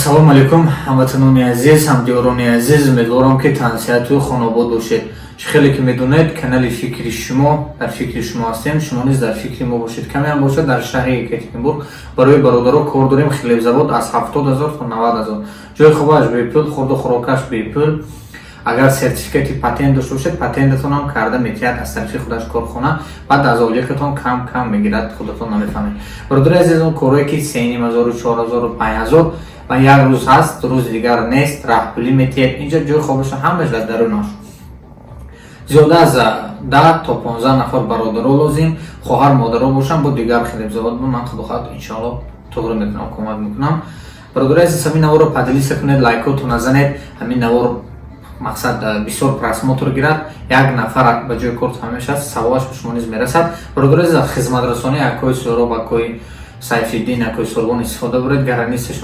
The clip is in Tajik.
Ассалому алейкум, ҳамватанони азиз, ҳамдиёрони азиз, умедворам ки тансиҳату хонобод бошед. Хеле ки медонед, канали фикри шумо дар фикри шумо ҳастем, шумо низ дар фикри мо бошед. Камеам бошад дар шаҳри Екатеринбург барои бародаро кор дорем. Хлебзавод аз 70 000 то 90 000. ҷои хобаш бепул, хурду хӯрокаш бепул. Агар сертификати патент дошта бошед, патентатонам карда метиҳад аз тарафи худаш корхона, баъд аз олиқатон кам мегирад, худатон намефаҳмед. Бародари азизон, корое ки 3500, 4000, 5000 ва як рӯз ҳаст, рӯзи дигар нест, раҳпулӣ метиҳед. Инҷа ҷои хобаша ҳамаш дар дарунаш. зиёда аз 10 то 15 нафар бародаро лозим, хоҳар модаро бошанд, бо дигар хелебзавод бо ман худохат иншоалло туғра мекунам, кӯмак мекунам. Бародари азиз, ҳамин наворро падилиса кунед, лайкоту назанед. Ҳамин навор мақсад бисёр просмотр гирад. Як нафар ба ҷои корт ҳамеша саволаш ба шумо низ мерасад. Бародари азиз, хизматрасонӣ Акои Сӯроб, Акои Сайфиддин, Акои Сурбон истифода буред. Гарантия шумо